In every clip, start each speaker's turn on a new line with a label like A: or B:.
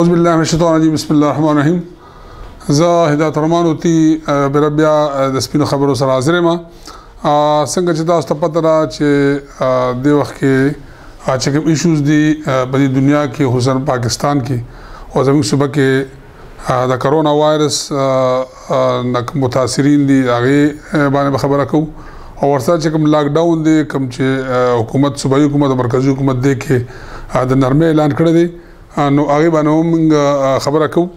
A: أعوذ بالله من الشيطان الرجيم بسم الله الرحمن الرحيم زه هدایت الرحمن وتی بربیا د سپینو خبرو سره حاضر یم څنګه چې تاسو ته پته ده چې د وخت کې چې کوم ایشوز دي په دنیا کې خصوصا پاکستان کې او زموږ صوبه کې د کرونا وایرس متاثرین دي هغه باندې خبره کوو او ورسره چې کوم لاک ډاون دي کوم چې حکومت صوبایي حکومت او مرکزی حکومت دی کې د نرمۍ اعلان کړی دی نو هغه باندې موږ خبره کوو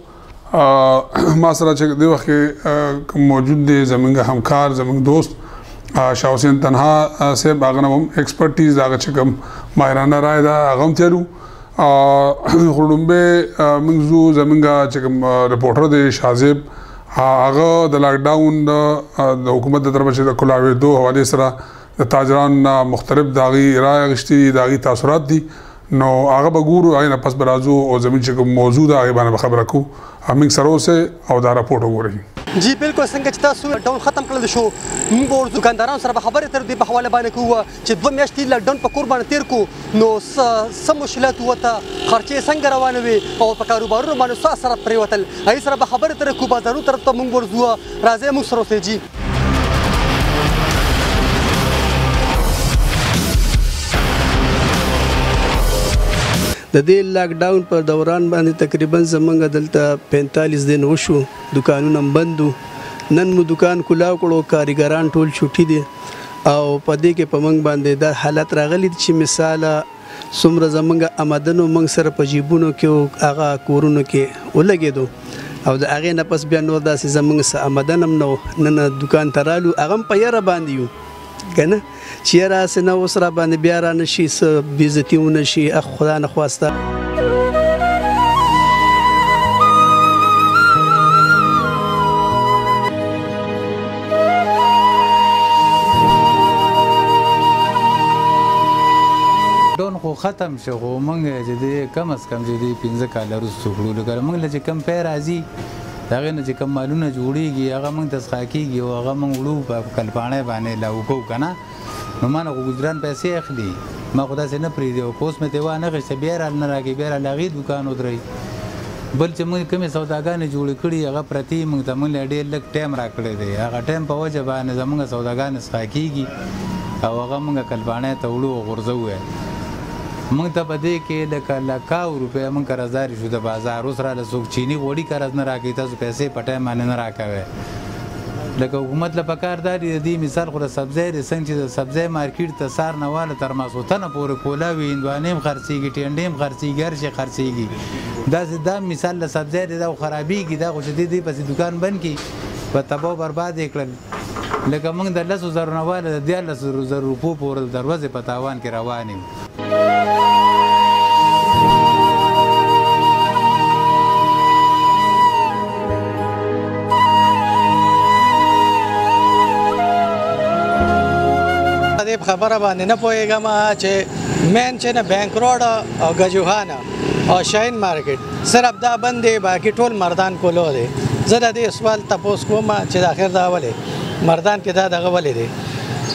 A: ما سره چې د وخت کې موجود دي زمونږ همکار زمونږ دوست شاه حسین تنها صاحب هغه هم ایکسپرټیز هغه چې کوم ماهرانه رائے دا هغه هم تیرو خړومبه موږ زمونږ چې کوم رپورټر دی شازیب هغه د لاک ډاون د حکومت د طرفه چې د کولاوي دوه حواله سره د تاجران مختلف داغي رائے غشتي داغي تاثیرات دي نو هغه بګورو هغه نه پس برازو او زمين چې کوم موضوع ده هغه باندې خبره کو همین سره او دا راپورټ وګورئ
B: جی بالکل څنګه چې تاسو ډاون ختم کړل شو موږ ور دکاندارانو سره خبرې تر دې په حواله باندې کوو چې 2 میاشتې لاک ډاون په کور باندې تیر کو نو سم مشکلات وته خرچې څنګه روانه وي او په کاروبارونو باندې څه اثر پریوتل هغه سره خبرې تر کو بازارونو طرف ته موږ ورځو راځي موږ سره جی
C: د دې لاک ډاون په دوران باندې تقریبا زمونږ دلته 45 دن وشو دکانونه بندو نن مو دکان کلاو کړو کاریګران ټول چوټي دي او په دې کې په موږ باندې د حالت راغلي چې مثال څومره زمونږ آمدنو موږ سره په جیبونو کې هغه کورونو کې ولګېدو او د هغې نه پس بیا نور داسې زمونږ څه آمدن هم نه نن دکان ته رالو هغه هم په یاره باندې یو کنه چې یاره هسې نه اوس را باندې بیا را نه شي څه بېزتي ونه شي خدا نه خواسته
D: ډون خو ختم شو خو موږ چې دی کم از کم چې دی 15 کاله وروسته کړو لکه موږ چې کم پی راځي د هغې نه چې کوم مالونه جوړېږي هغه موږ ته څښا کېږي او هغه موږ وړو په کلپاڼۍ باندې لاګو کوو که نه نو ما نه خو ګجران پیسې اخلي ما خو داسې نه پرېږدي او که اوس مې ته وانخېسته بیا یې رال نه راکوي بیا رال هغې دکان ودروي بل چې موږ کومې سوداګانې جوړې کړي هغه پرتې موږ ته موږ له ډېر لږ ټایم راکړی دی هغه ټایم په وجه باندې زموږ سوداګانې څښا کېږي او هغه موږ کلپاڼۍ ته وړو او غورځوو یې موږ ته په دې کې لکه لکاو روپۍ موږ قرضداري شو د بازار اوس راله څوک چیني غوړي قرض نه راکوي تاسو پیسې په ټایم باندې نه راکوئ لکه حکومت له پکار دا دی د دې مثال خو د سبزۍ دی څنګه چې د سبزۍ مارکیټ ته سار نه واله تر ماسخوتنه پورې کولاوي هندوانې هم خرڅېږي ټینډې هم خرڅېږي هر شی خرڅېږي داسې دا مثال د سبزۍ دی دا خو خرابېږي دا خو چې دې پسې دکان بند کړي په تباو برباد یې کړل لکه موږ د 10,000 نه واله د 14,000 روپو پورې د دروازې په تاوان کې روان یو
E: خبره باندې نه پوهېږم چې مین چې نه بینک روډ او ګجوهانه او شاهین مارکیټ صرف دا بند دی باقي ټول مردان کولو دی زه د دې سوال تپوس کوم چې د اخر دا ولې مردان کې دا دغه ولې دی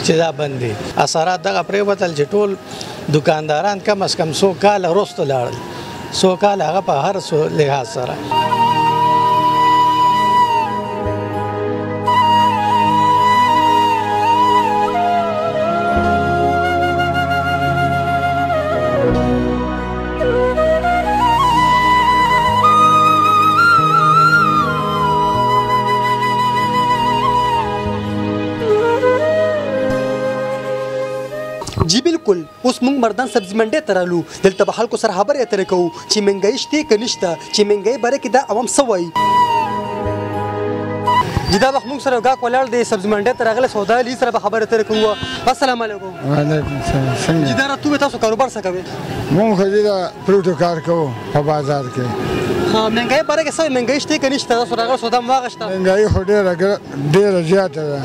E: چې دا بند دی اثرات دغه پرېوتل چې ټول دکانداران کم از کم 100 کاله وروسته لاړل 100 کاله هغه په هر لحاظ سره
B: جی بالکل اوس موږ مردان سبزي منډۍ ته رالو دلته به خلکو سره خبرې اترې کوو چې مهنګایي شته که نشته چې مهنګایي باره کې دا عوام څه وایي جی دا وخت موږ سره یو ګاهک ولاړ دی سبزي منډۍ ته راغلی سوداګر سره به خبرې اترې کوو السلام علیکم
F: وعلیکم السلام
B: جی دا راته تاسو کاروبار څه کوئ
F: موږ خو دې د فروټو کار کوو په بازار کې
B: مهنګایي باره کې څه مهنګایي شته که نشته تاسو راغلی سودا م واغېسته
F: مهنګایي خو ډېره زیاته ده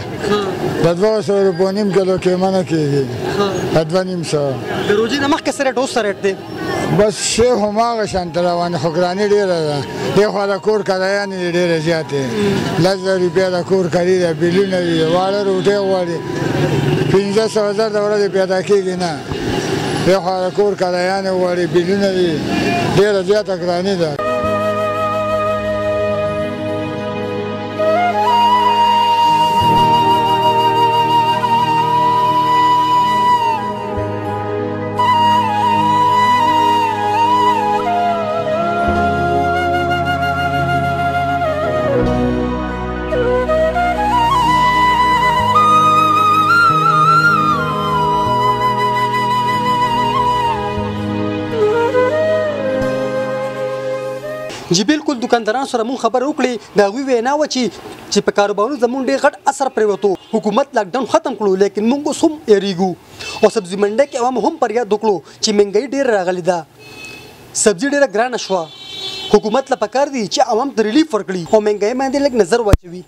F: د 200 روپو نیم کیلو قیمه نه کېږي 2,500
B: د روجې نه مخکې څه ریټ اوس څه ریټ دی
F: بس شی هماغه شانته روانې خو ګراني ډېره ده دې خوا د کور کرایانې دي ډېرې زیاتې 10,000 روپۍ د کور کري ده بیلونه دي واړه روټۍ غواړي 15,000 د ورځې پیدا کېږي نه دې خوا د کور کرایانې غواړي بیلونه دي ډېره زیاته ګراني ده
B: چې بالکل دکاندارانو سره مونږ خبرې وکړې د هغوی وینا وه چې په کاروبارونو زموږ ډېر غټ اثر پرېوتو حکومت لاکډاون ختم کړو لیکن مونږ اوس هم یېرېږو او سبزي منډۍ کې عوامو هم فریاد وکړو چې مهنګۍ ډېره راغلې ده سبزي ډېره ګرانه شوه حکومت له پکار دی چې عوام ته ریلیف ورکړي او مهنګۍ باندې لږ نظر واچوي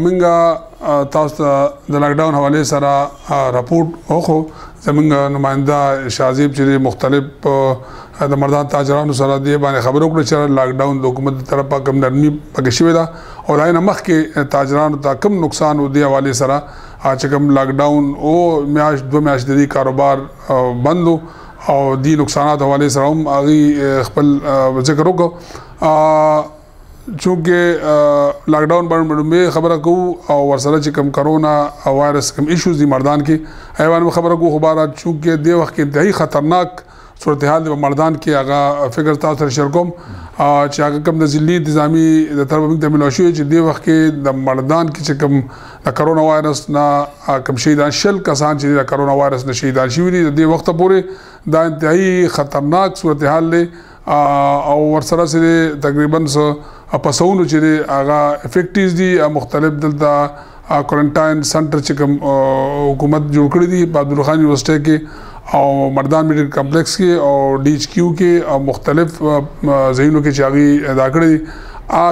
A: موږ تاسو ته د لاکډاون حوالې سره راپورټ وکړو زموږ نماینده شازیب چې مختلف د مردان تاجرانو سره دی باندې خبرو کړو چې لاکډاون د حکومت د طرفه کم نرمي پکې شوې ده او دا نه مخکې تاجرانو ته کم نقصان و دی حوالې سره چې کوم لاکډاون او میاشت 2 میاشت د کاروبار بندو او دی نقصانات حوالې سره هم هغه خپل ذکر وکړو چونکه لاکډاون باندې خبره کوو او ورسره چې کوم کرونا وایرس کوم ایشوز دي مردان کې ایوان خبره کوو خبرات چونکه د وخت کې انتهایی خطرناک صورتحال د مردان کې هغه فکر تاسو سره شیر کوم چې هغه کوم د ضلعي انتظامی د طرف موږ ته ملوشي چې د وخت کې د مردان کې چې کوم د کرونا وایرس نه کوم شهیدان شل کسان چې د کرونا وایرس نه شهیدان شوي دي د وخت پورې دا انتهایی خطرناک صورتحال دی او ورسره سره تقریبا پسونو چې هغه افیکټیز دي مختلف دلته کوارنټاین سنټر چې کوم حکومت جوړ کړی دي په عبدالخان یونیورسيټي کې او مردان میډیکل کمپلیکس کې او ډي ایچ کیو کې او مختلف ځایونو کې چې هغه ادا کړی دي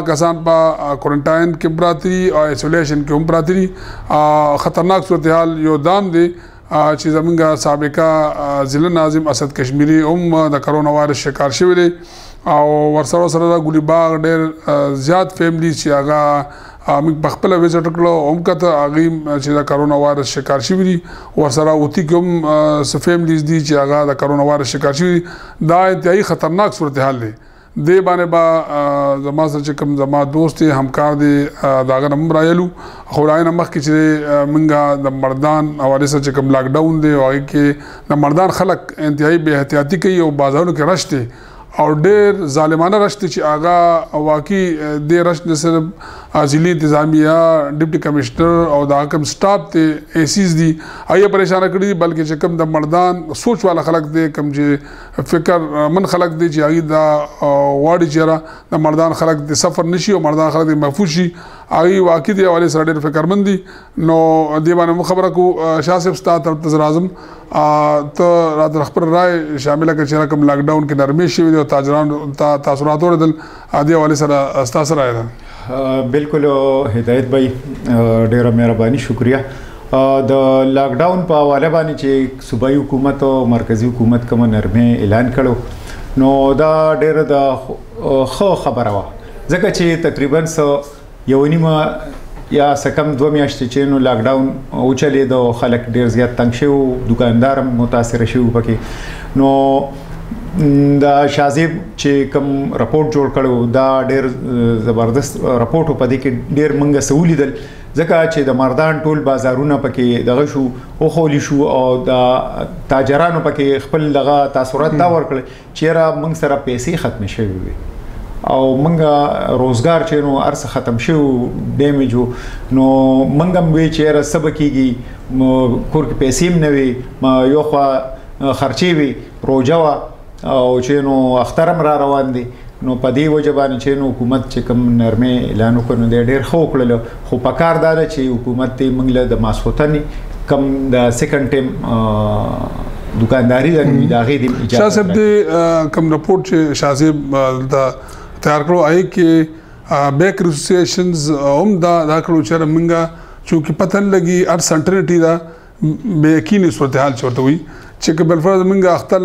A: کسان په کوارنټاین کې پراتی او ایسولیشن کې هم پراتی خطرناک صورتحال یو دام دی چې زمونږ سابقه ضلع ناظم اسد کشمیری هم د کرونا وایرس شکار شوی دی او ورسره سره ګولي باغ ډېر زیات فیملی چې هغه موږ په خپل ویزټ کړو هم کته هغه چې د کرونا وایرس شکار شوی دي ورسره اوتی کوم س فیملیز دي چې هغه د کرونا وایرس شکار شوی دا انتهایی خطرناک صورتحال دی د باندې با زما سره چې کوم زما دوست همکار دي داغه نمبر رايلو خو راینه مخ کې چې منګه د مردان حواله سره چې کوم لاکډاون دی او کې د مردان خلک انتهایی بے احتیاطي کوي او بازارونو کې رشته او ډېر ظالمانه رشته چې هغه واقعي د رشته سره ضلعي انتظامیه ډیپټي کمشنر او د حکم سټاف ته ایسیز دي هغه پریشان کړي بلکې چې کوم د مردان سوچ والا خلک دي کوم چې فکر من خلک دي چې هغه د واړی چیرې د مردان خلک د سفر نشي او مردان خلک د محفوظ شي هغه واقعي دی حواله سره ډېر فکرمند دي نو دی باندې خبره کو شاسب ستا تر اعظم ته راته خبر رائے شامل کړي چې کوم لاکډاون کې نرمي شوی او تاجران تاثیرات وردل ادي حواله سره استاسو راځي
G: بالکل هدایت بھائی ډیره مهرباني شکریا د لاکډاون په حواله باندې چې صوبایي حکومت او مرکزی حکومت کوم نرمي اعلان کړو نو دا ډیره د خو خبره و ځکه چې تقریبا یو نیمه یا سکم 2 میاشتې چې نو لاکډاون او چلے د خلک ډیر زیات تنگ شو دکاندار متاثر شو پکې نو دا شازیب چې کوم راپورټ جوړ کړو دا ډیر زبردست راپورټ په دې کې ډیر منګه سہولیدل ځکه چې د مردان ټول بازارونه پکې دغه شو او خولي شو او د تاجرانو پکې خپل دغه تاثیرات دا ورکړل چې را موږ سره پیسې ختم شوي وي او منګه روزګار چې نو ارس ختم شو ډیمیج نو منګم وی چې را سب کیږي کور کې پیسې نه وي یو خوا خرچي وي روجوا او چې نو اخترم را روان دي نو په دې وجه باندې چې نو حکومت چې کوم نرمه اعلان وکړ نو ډېر خو کړل خو پکار دار چې حکومت ته منګله د ماسوتنی کم د سیکنډ ټیم دکانداری د داغه د اجازه
A: شاسب د کم رپورټ چې شاسب د تیار کړو آی کې بیک اسوسییشنز هم دا کړو چې منګه چې پتن لګي ار سنټرټی دا به یقیني صورتحال چورته وي چې بل فرض منګه اختل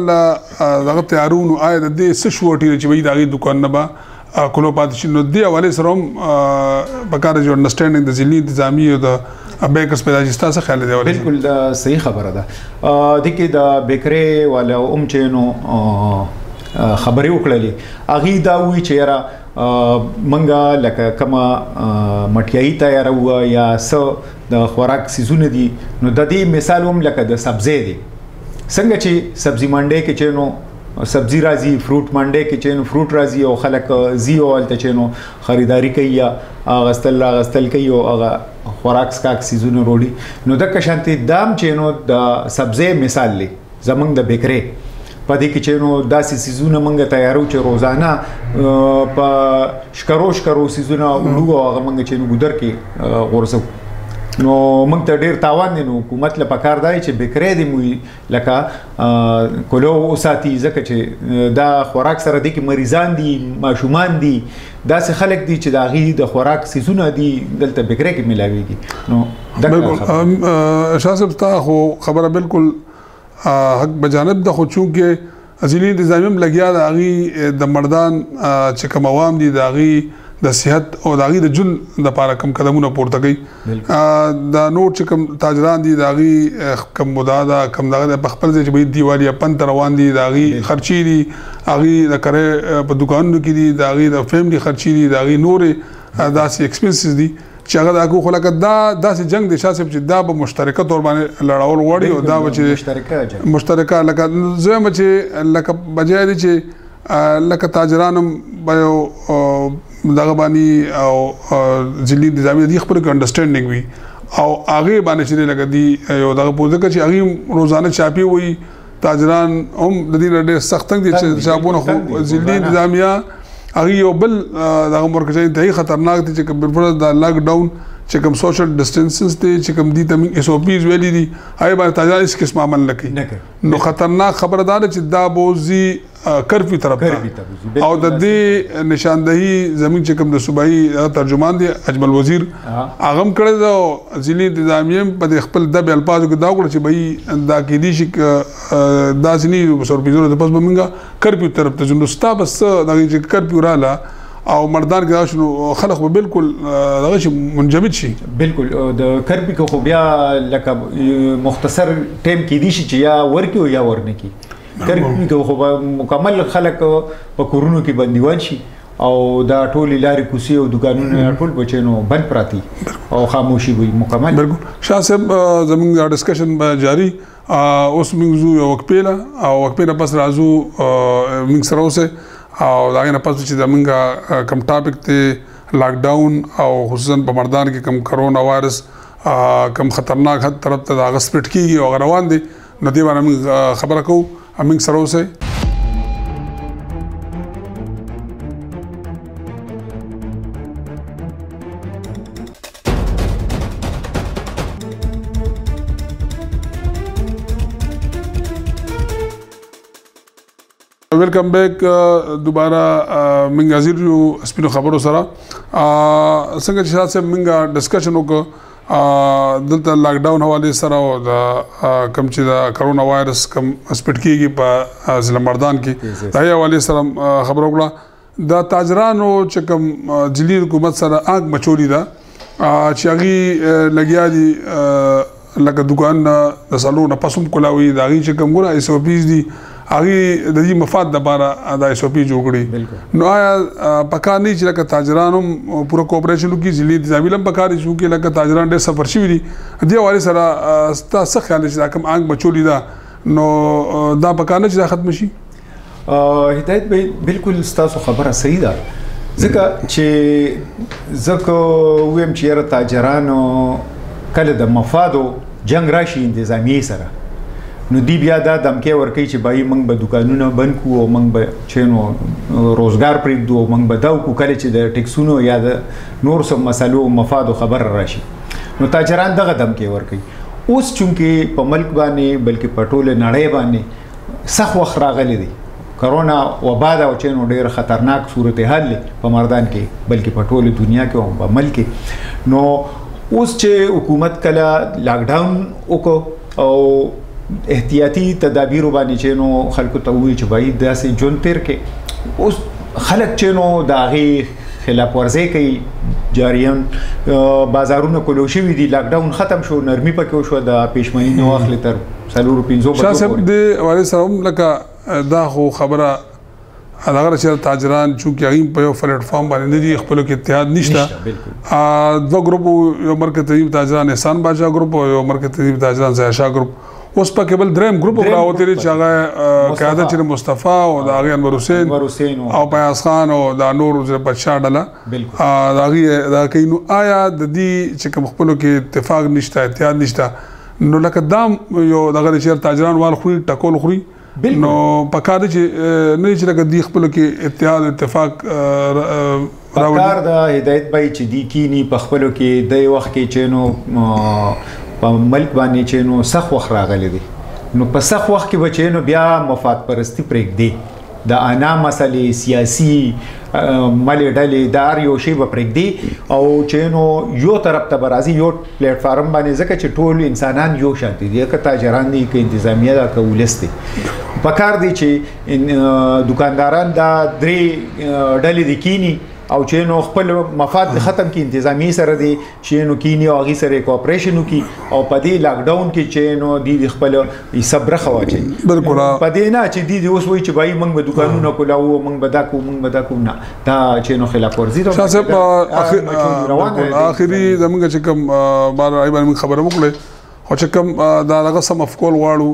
A: دغه تیارونو آی د دې سشوټی چې وي دغه دکان نه با کولو پات شنو دی حواله سره پکاره جو انډرستانډینګ د ضلعي انتظامی او د بیکرز پیدا جستا څه خیال دی
G: بالکل دا صحیح خبره ده د کې د بیکری والا چې خبرې وکړلې اغه دا وی چې را منګه لکه کما مټیای تیار و یا س د خوراک سيزونه دي نو د دې مثال هم لکه د سبزی دي څنګه چې سبزی منډه کې چې نو سبزی راځي فروټ منډه کې چې نو فروټ راځي او خلک زیو ولته چې نو خریداري کوي یا غستل کوي او هغه خوراک سکاک سيزونه وروړي نو د کشانتي دام چې نو د سبزی مثال لې زمنګ د بیکری په دې کې چې نو داسې سیزونه موږ تیارو چې روزانه په شکرو سیزونه ولو هغه موږ چې نو ګودر کې غورځو نو موږ ته ډیر تاوان دی نو حکومت له پکار دی چې بکرې دی مو لکه کولو وساتي ځکه چې دا خوراک سره دی کې مریضان دي ماشومان دي داسې خلک دي چې د هغې د خوراک سیزونه دي دلته بکرې کې ملاویږي نو
A: بالکل شاه صاحب ستا خو خبره بالکل حق بجانب ده خو چونکې ځینې انتظامیه هم لګیا د هغې د مردان چې کوم عوام دي د هغې د صحت او د هغې د ژوند دپاره کوم قدمونه پورته کوي د نور چې کوم تاجران دي د هغې کوم مدعا ده کوم دغه دی په خپل ځای چې به دیوالي پن ته روان دي د هغې خرچې دي هغې د کرې په دوکانونو کې دي د هغې د فیملي خرچې دي د هغې نورې داسې ایکسپنسز دي چې هغه د خو لکه داسې جنګ دی شاه صاحب چې دا به مشترکه طور باندې لړول غواړي او دا به چې مشترکه لکه زه یم چې لکه بجای دی چې لکه تاجران هم به یو دغه باندې او ځینې انتظامیه دي خپل انډرسټینډینګ وي او هغې باندې چې لکه دي یو دغه پوه ځکه چې هغې روزانه چاپي وي تاجران هم د دې نه ډېر سخت تنګ دي چې چاپونه خو ځینې انتظامیه هغې یو بل دغه مرکزي انتهایی خطرناک دی چې کوم د لاک ډاون چې کوم سوشل ډسټنسز دی چې کوم دي ته موږ ایس او پیز ویلي دي هغې باندې تاجران هېڅ قسم عمل نه کوي نو خطرناک خبره دا ده چې دا بوځي کرفیو طرف ته او د دې نشاندهي زموږ چې کوم د صوبایي ترجمان دی اجمل وزیر هغه هم کړی ده او ځینې انتظامیه هم په خپل دبې الفاظو کې دا وکړه چې بهي دا کیدای شي داسې نه وي سرپیزونو د پس به موږ کرفیو طرف ته ځو نو ستا به څه دغه چې کرفیو راله او مردان کې شنو خلک به بالکل دغه شي منجمد شي
G: بالکل د کرفیو کې خو بیا لکه مختصر ټایم کیدای شي چې یا ورکي او یا ورنه کی کرفیو کې خو مکمل خلک په کورونو کې بندیوان شي او دا ټولې لارې کوڅې او دوکانونه ټول بچنو بند پراتی او خاموشي وي مکمل
A: بالکل شاه صاحب زموږ ډسکشن به جاری اوس موږ زو یو وقفه او وقفه پس راځو موږ سره اوسه او دا نه پس چې زموږ کم ټاپک ته لاک ډاون او خصوصا په مردان کې کم کرونا وایرس کم خطرناک حد طرف ته دا غسپټ کیږي او روان دي نو دی باندې موږ خبره کوو امنګ سره اوسه ویلکم بیک دوباره موږ حاضر یو سپینو خبرو سره څنګه چې شاه صاحب موږ ډسکشن وکړو دلته لاک ډاون حواله سره او د کم چې د کرونا وایرس کم سپټ کیږي په ضلع مردان کې د حواله سره خبرو وکړه د تاجرانو چې کم ځلي حکومت سره آګ مچولي ده چې هغه لګیا دي لکه دکان د سالو نه پسوم کولاوي دا غي چې کم ګره ایس او پیز دي هغه د دې مفاد لپاره د ایس او پی جوړ کړي نو آیا پکار نه چې لکه تاجرانو پوره کوپریشن وکړي ځلې انتظامی لم پکار شي چې لکه تاجران ډېر سفر شوي دي دی حواله سره ستاسو خیال چې دا کوم آنګ بچولي ده نو دا پکار نه چې دا ختم شي
G: هدایت به بالکل ستاسو خبره صحیح ده ځکه چې ویم چې تاجرانو کله د مفادو جنگ راشي انتظامی سره نو دی بیا دا دمکې ورکوي چې بای موږ به دوکانونه بند کړو او موږ به چینو روزګار پرېږدو او موږ به دا وکړو کله چې د ټیکسونو یا د نور څه مسلو مفادو خبر راشي نو تاجران دغه دمکې ورکوي اوس چونکې په ملک باندې بلکې په ټوله نړۍ باندې سخت وخت راغلی دی کرونا وبا دا او چینو ډېر خطرناک صورتحال دی په مردان کې بلکې په ټوله دنیا کې او په ملک کې نو اوس چې حکومت کله لاک ډاون وکړو او احتیاطي تدابیر باندې چې نو خلکو ته وی چې باید داسې جون تیر کې اوس خلک چې نو د هغې خلاف ورزي کوي جاریان بازارونه کلو شوي دي لاک ډاون ختم شو نرمي پکې شو د پېشمنۍ نو اخلي تر 4-5
A: شاه صاحب د حواله سره هم لکه دا خو خبره هغه چې تاجران چې هغه په یو پلیټ فارم باندې دي خپل کې اتحاد نشته دوه ګروپ یو مرکزي تاجران احسان باچا ګروپ او یو مرکزي تاجران زایشا ګروپ اوس پکې بل دریم ګروپ راوته دي چې هغه قیادت چې مصطفی او د هغه انور حسین او پیاز خان او د نور بچا ډله دا کینو آیا د دې چې کوم خپل کې اتفاق نشته اتحاد نشته نو لکه دام یو دغه چې تاجران وال خوري ټکول خوري نو پکار دي چې نه چې لکه دی خپل کې اتحاد اتفاق
G: پکار د هدایت بای چې دی کینی په خپل کې د وخت کې چې نو په ملک باندې چې نو سخت وخت راغلی دی نو په سخت وخت کې بچینو بیا مفاد پرستی پرېږدي د انا مسلې سیاسي ملي ډلې دار یو شی به پرېږدي او چې نو یو طرف ته برازي یو پلیټ فارم باندې ځکه چې ټول انسانان یو شان دي که تاجران دي که انتظامیه ده که ولس دي پکار دی چې دکانداران دا درې ډلې دي کینی او چې نو خپل مفاد ختم کی انتظامی سره دی چې نو کینی او غي سره کوآپریشن وکي او په دې لاک ډاون کې چې نو دی خپل صبر خواچي
A: بالکل
G: په دې نه چې دی اوس وایي چې بای موږ به دکانونه کولاو موږ به دا کو نه دا چې نو خلاف ورزي دا
A: صاحب اخري زمونږ چې کوم بار ایبان خبره وکړه او چې کوم دا هغه سم افکول واړو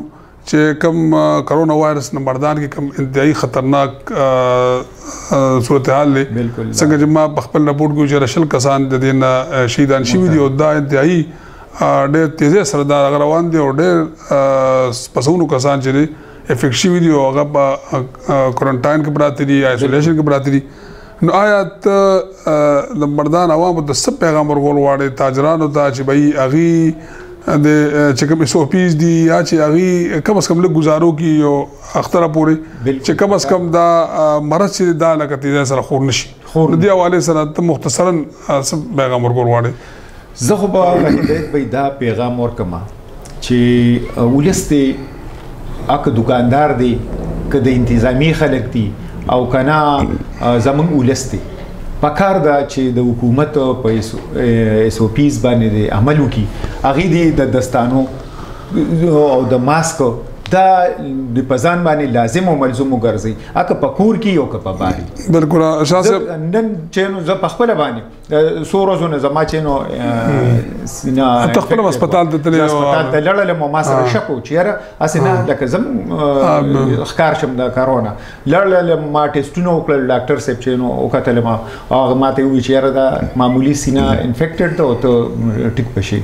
A: چې کوم کرونا وایرس نمبردان کې کوم انتهایی خطرناک صورتحال لري څنګه چې ما په خپل رپورت کې چې رشل کسان د دې شهیدان شوي دي او دا انتهایی ډېر تیزه سره دا روان دي او ډېر پسونو کسان چې افیکټ شوي دي او هغه په کوارنټاین کې پراته دي آیسولیشن کې پراته دي نو آیا ته نمبردان عوامو ته څه پیغام ورکول غواړي تاجرانو ته چې بھائی اغي د چې کوم ایس او پیز دي یا چې هغه کم از کم له گزارو کی یو اختره پوري چې کم از کم دا مرض چې دا لکه تیزه سره خور نشي نو دی حواله سره ته مختصرا پیغام ورکول غواړي
G: زه خو به هدایت به دا پیغام ورکم چې ولسته اک دکاندار دی که د انتظامی خلک دي او کنا زمون ولسته پکار دا چې د حکومت په ایس او پیز باندې عمل وکي هغه دي د دستانو او د ماسک دا د پزان باندې لازم او ملزوم وګرځي اګه پکور کی او کپا باري
A: بالکل شاسه
G: نن چې نو ز پخپل باندې سورزونه زما چې نو سینا
A: تخپل هسپتال ته تللی
G: هسپتال ته لړل مو ما سره شکو چیرې اسنه لکه زم خکار شم د کرونا لړل ما ټیسټونو وکړل ډاکټر صاحب چې نو وکتل ما هغه ماته وی چیرې دا معمولی سینا انفیکټډ ته ټیک پشي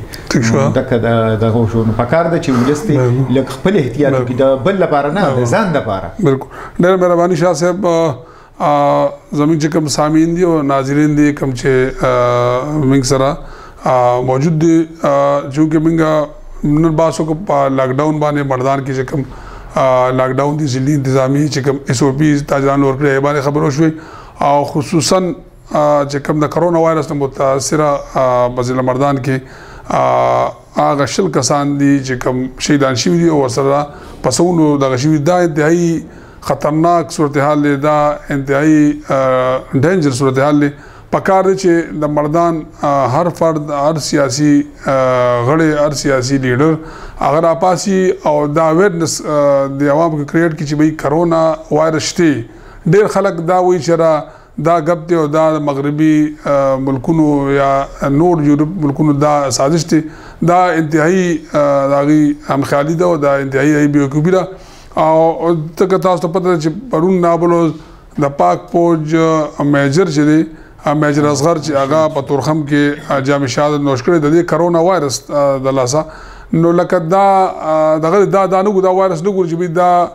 G: دغه د غوښو نو پکار د چې ولستي لکه خپل احتیاط کی دا بل لپاره نه ځان لپاره
A: بالکل ډېر مهرباني شاه صاحب زموږ چې کوم سامعین دي او ناظرین دي کوم چې موږ سره موجود دي چې موږ نن باسو کو لاک ډاون باندې مردان کې چې کوم لاک ډاون دي ضلعي انتظامی چې کوم ایس او پی تاجران ورکړي باندې خبرو شوي او خصوصا چې کوم د کرونا وایرس نه متاثره بزل مردان کې هغه شل کسان دي چې کوم شهیدان شوي دي او سره پسونو د غشوي دا انتهایی خطرناک صورتحال دی دا انتهایی ډینجر صورتحال دی پکار دی چې د مردان هر فرد هر سیاسي غړی هر سیاسي لیډر اگر اپاسي او دا اویرنس د عوامو کې کریټ کی چې بھئی کرونا وایرس شته ډیر خلک دا وایي چې دا غب دی او دا مغربي ملکونو یا نور یورپ ملکونو دا سازش دی دا انتهایی داغي هم خیالي ده او دا انتهایی بیوقوفي ده او ته تاسو ته پته چې پرون نابلو د پاک فوج میجر چې دی میجر اصغر چې هغه په تورخم کې جامع شهادت نوش کړی د کرونا وایرس د لاسه نو لکه دا دغه دا وایرس نه ګوري چې دا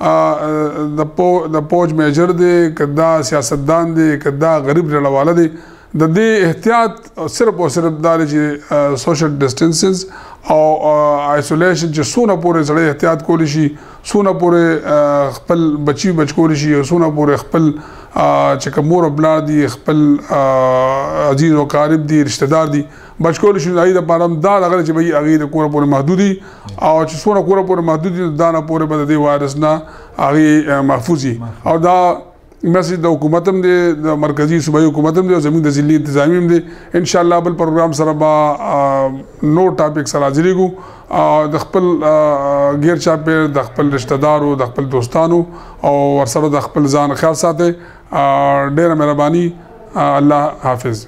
A: د پوج میجر دی کدا سیاستدان دی کدا غریب رړواله دی د دې احتیاط صرف او صرف دا چې سوشل ډیسټنسز او آیسولیشن چې سونه پورې سره احتیاط کولی شي سونه پورې خپل بچي بچکول شي او سونه پورې خپل چې کومور بلار دي خپل عزیز او قریب دي رشتہ دار دي بچکول شي د پاره دا لغله چې به هغه د کور پورې محدودي او چې سونه کور پورې محدودي دا نه پورې بد دی وایرس نه هغه محفوظي او دا مسجد د حکومت هم دي د مرکزی صوبایي حکومت هم دي او زموږ د ضلعي انتظامی هم دي ان شاء الله بل پروګرام سره با نو ټاپک سره حاضرېږو د خپل غیر چاپیر د خپل رشتہ دارو د خپل دوستانو او ورسره د خپل ځان خیال ساتي ډېر مهرباني الله حافظ